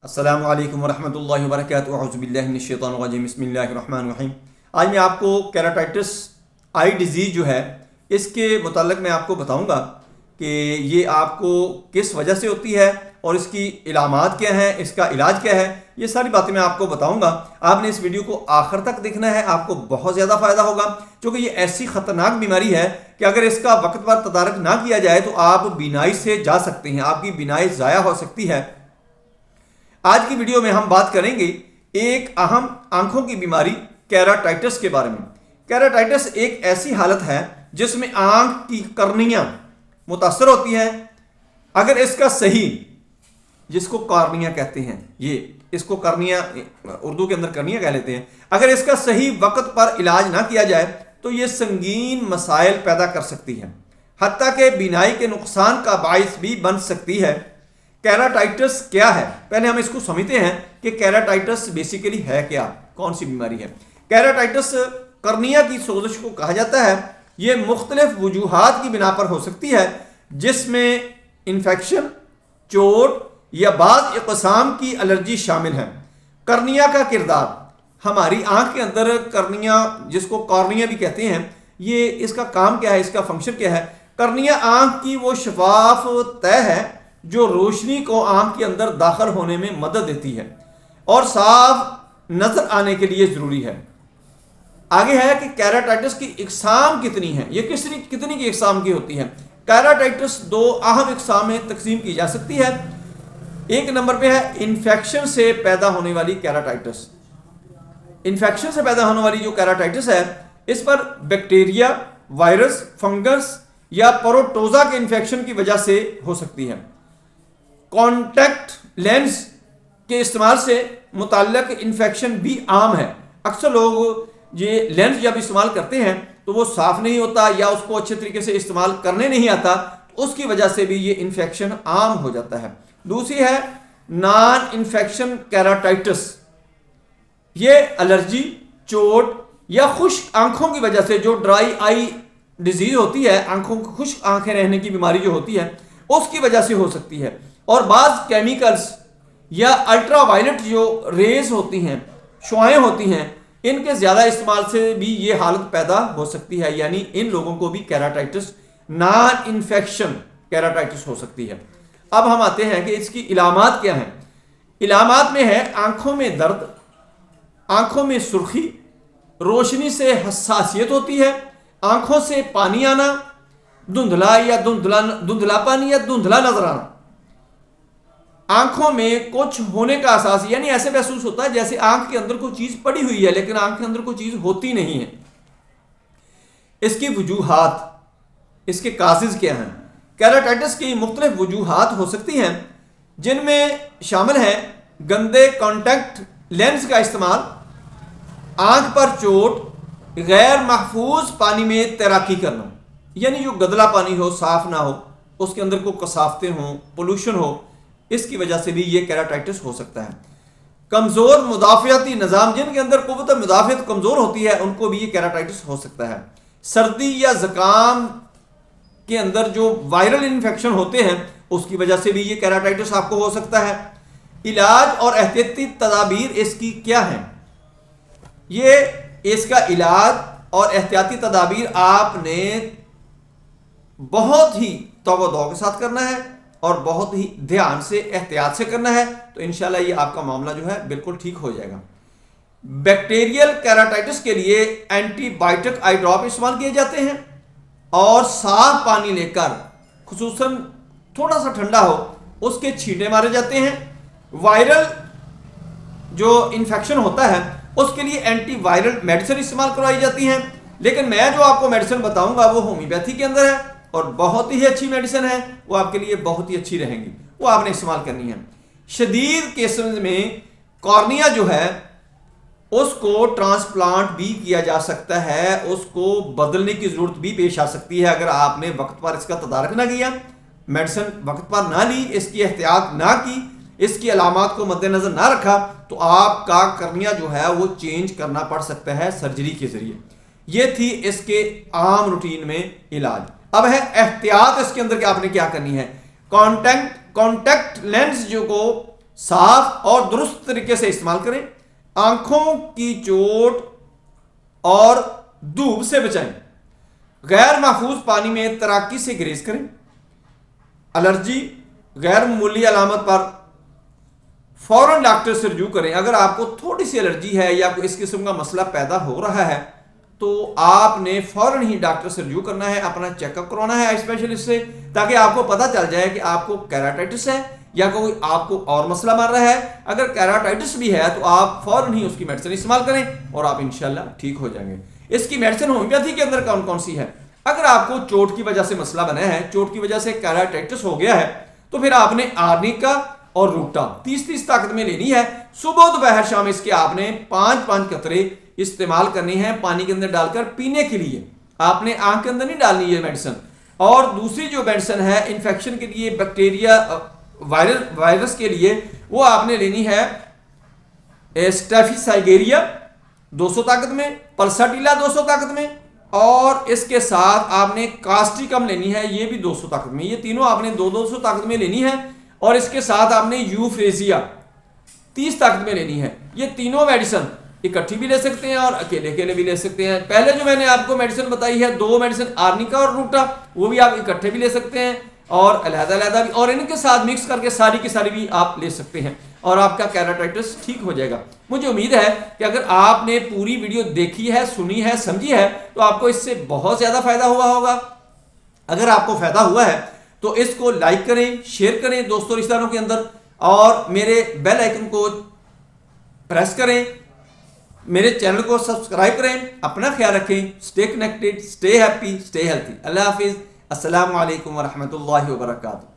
अस्सलामु अलैकुम वरहमतुल्लाहि वबरकातुहू अऊज़ु बिल्लाहि मिनश शैतानिर रजीम बिस्मिल्लाहिर रहमानिर रहीम। आज मैं आपको केराटाइटिस आई डिज़ीज़ जो है इसके मुताल्लिक़ मैं आपको बताऊंगा कि ये आपको किस वजह से होती है और इसकी इलामात क्या हैं, इसका इलाज क्या है। ये सारी बातें मैं आपको बताऊंगा। आपने इस वीडियो को आखिर तक देखना है, आपको बहुत ज़्यादा फ़ायदा होगा क्योंकि ये ऐसी ख़तरनाक बीमारी है कि अगर इसका वक्त पर तदारक ना किया जाए तो आप बीनाई से जा सकते हैं, आपकी बीनाई ज़ाया हो सकती है। आज की वीडियो में हम बात करेंगे एक अहम आंखों की बीमारी केराटाइटिस के बारे में। केराटाइटिस एक ऐसी हालत है जिसमें आंख की कर्नियां मुतासर होती हैं। अगर इसका सही, जिसको कॉर्निया कहते हैं, ये इसको कर्निया उर्दू के अंदर कर्निया कह लेते हैं, अगर इसका सही वक्त पर इलाज ना किया जाए तो ये संगीन मसाइल पैदा कर सकती है, हत्ता के बीनाई के नुकसान का बाइस भी बन सकती है। केराटाइटिस क्या है, पहले हम इसको समझते हैं कि केराटाइटिस बेसिकली है क्या, कौन सी बीमारी है। केराटाइटिस कर्निया की सोजिश को कहा जाता है। यह मुख्तलिफ वजूहात की बिना पर हो सकती है जिसमें इन्फेक्शन, चोट या बाज़ इक़साम की एलर्जी शामिल है। कर्निया का किरदार, हमारी आंख के अंदर कर्निया, जिसको कॉर्निया भी कहते हैं, ये इसका काम क्या है, इसका फंक्शन क्या है। कर्निया आंख की वो शफाफ तय है जो रोशनी को आंख के अंदर दाखिल होने में मदद देती है और साफ नजर आने के लिए जरूरी है। आगे है कि केराटाइटिस की इकसाम कितनी है, ये कितनी की इकसाम की होती है। केराटाइटिस दो अहम इकसाम में तकसीम की जा सकती है। एक नंबर पे है इन्फेक्शन से पैदा होने वाली केराटाइटिस। इन्फेक्शन से पैदा होने वाली जो केराटाइटिस है, इस पर बैक्टीरिया, वायरस, फंगस या प्रोटोजा के इन्फेक्शन की वजह से हो सकती है। कॉन्टैक्ट लेंस के इस्तेमाल से मुताल्लिक इन्फेक्शन भी आम है। अक्सर लोग ये लेंस जब इस्तेमाल करते हैं तो वो साफ नहीं होता या उसको अच्छे तरीके से इस्तेमाल करने नहीं आता, उसकी वजह से भी ये इन्फेक्शन आम हो जाता है। दूसरी है नॉन इन्फेक्शन केराटाइटिस। ये एलर्जी, चोट या खुश्क आंखों की वजह से, जो ड्राई आई डिजीज होती है, आंखों को खुश्क आंखें रहने की बीमारी जो होती है, उसकी वजह से हो सकती है। और बाज़ केमिकल्स या अल्ट्रावायलेट जो रेज होती हैं, शुआएं होती हैं, इनके ज़्यादा इस्तेमाल से भी ये हालत पैदा हो सकती है, यानी इन लोगों को भी केराटाइटिस, नॉन इन्फेक्शन केराटाइटिस हो सकती है। अब हम आते हैं कि इसकी इलामात क्या हैं। इलामात में है आंखों में दर्द, आंखों में सुर्खी, रोशनी से हसासियत होती है, आंखों से पानी आना, धुंधलापन या धुंधला नजर आना, आंखों में कुछ होने का एहसास, यानी ऐसे महसूस होता है जैसे आंख के अंदर कोई चीज पड़ी हुई है लेकिन आंख के अंदर कोई चीज होती नहीं है। इसकी वजूहात, इसके काजेज क्या हैं। केराटाइटिस की मुख्तलिफ वजूहात हो सकती हैं जिनमें शामिल हैं गंदे कॉन्टैक्ट लेंस का इस्तेमाल, आंख पर चोट, गैर महफूज पानी में तैराकी करना, यानी जो गदला पानी हो, साफ ना हो, उसके अंदर कोई कसाफतें हों, पोल्यूशन हो, इसकी वजह से भी ये केराटाइटिस हो सकता है। कमजोर मुदाफियाती निज़ाम, जिनके अंदर कुव्वत मुदाफियत कमजोर होती है, उनको भी ये केराटाइटिस हो सकता है। सर्दी या ज़ुकाम के अंदर जो वायरल इन्फेक्शन होते हैं, उसकी वजह से भी ये केराटाइटिस आपको हो सकता है। इलाज और एहतियाती तदाबीर इसकी क्या है, ये इसका इलाज और एहतियाती तदाबीर आपने बहुत ही तौबा के साथ करना है और बहुत ही ध्यान से, एहतियात से करना है, तो इंशाल्लाह ये आपका मामला जो है बिल्कुल ठीक हो जाएगा। बैक्टीरियल केराटाइटिस के लिए एंटीबायोटिक आई ड्रॉप इस्तेमाल किए जाते हैं और साफ पानी लेकर, खुसूसन थोड़ा सा ठंडा हो, उसके छींटे मारे जाते हैं। वायरल जो इन्फेक्शन होता है उसके लिए एंटीवायरल मेडिसिन इस्तेमाल करवाई जाती हैं, लेकिन मैं जो आपको मेडिसिन बताऊंगा वो होम्योपैथी के अंदर है और बहुत ही अच्छी मेडिसिन है, वो आपके लिए बहुत ही अच्छी रहेंगी, वो आपने इस्तेमाल करनी है। शदीद केसेस में कॉर्निया जो है उसको ट्रांसप्लांट भी किया जा सकता है, उसको बदलने की जरूरत भी पेश आ सकती है अगर आपने वक्त पर इसका तदारक ना किया, मेडिसिन वक्त पर ना ली, इसकी एहतियात ना की, इसकी अलामात को मद्देनजर ना रखा, तो आपका कर्निया जो है वो चेंज करना पड़ सकता है सर्जरी के जरिए। ये थी इसके आम रूटीन में इलाज। अब है एहतियात, इसके अंदर क्या आपने क्या करनी है। कॉन्टैक्ट लेंस जो को साफ और दुरुस्त तरीके से इस्तेमाल करें। आंखों की चोट और धूप से बचाएं। गैर महफूज पानी में तैराकी से ग्रेज करें। एलर्जी गैर मामूली अलामत पर फौरन डॉक्टर से रजू करें। अगर आपको थोड़ी सी एलर्जी है या कोई इस किस्म का मसला पैदा हो रहा है तो आपने फौरन ही डॉक्टर से रजू करना है, अपना चेकअप करवाना है आई स्पेशलिस्ट से, ताकि आपको पता चल जाए कि आपको केराटाइटिस है या कोई आपको और मसला मार रहा है। अगर केराटाइटिस भी है तो आप फौरन ही उसकी मेडिसिन इस्तेमाल करें और आप इंशाल्लाह ठीक हो जाएंगे। इसकी मेडिसिन होम्योपैथी के अंदर कौन कौन सी है? अगर आपको चोट की वजह से मसला बना है, चोट की वजह से केराटाइटिस हो गया है, तो फिर आपने आर्निका और रूटा 30-30 ताकत में लेनी है। सुबह दोपहर शाम इसके आपने 5-5 कतरे इस्तेमाल करने हैं पानी के अंदर डालकर पीने के लिए। आपने आंख के अंदर नहीं डालनी ये मेडिसिन। और दूसरी जो मेडिसिन है इन्फेक्शन के लिए, बैक्टीरिया वायरस के लिए, वो आपने लेनी है स्टेफिसाइगेरिया 200 ताकत में, पल्साटिला 200 ताकत में, और इसके साथ आपने कास्टिकम लेनी है, ये भी 200 ताकत में। ये तीनों आपने 200 ताकत में लेनी है। और इसके साथ आपने यूफ्रेजिया 30 ताकत में लेनी है। ये तीनों मेडिसिन इकट्ठी भी ले सकते हैं और अकेले अकेले भी ले सकते हैं। पहले जो मैंने आपको मेडिसिन बताई है, 2 मेडिसिन आर्निका और रूटा, वो भी आप इकट्ठे भी ले सकते हैं और अलग-अलग भी, और इनके साथ मिक्स करके सारी की सारी भी आप ले सकते हैं और आपका केराटाइटिस ठीक हो जाएगा। मुझे उम्मीद है कि अगर आपने पूरी वीडियो देखी है, सुनी है, समझी है, तो आपको इससे बहुत ज्यादा फायदा हुआ होगा। अगर आपको फायदा हुआ है तो इसको लाइक करें, शेयर करें दोस्तों रिश्तेदारों के अंदर, और मेरे बेल आइकन को प्रेस करें, मेरे चैनल को सब्सक्राइब करें। अपना ख्याल रखें। Stay connected, stay happy, stay healthy. अल्लाह हाफिज। अस्सलामु अलैकुम वरहमतुल्लाहि वबरकातुहू।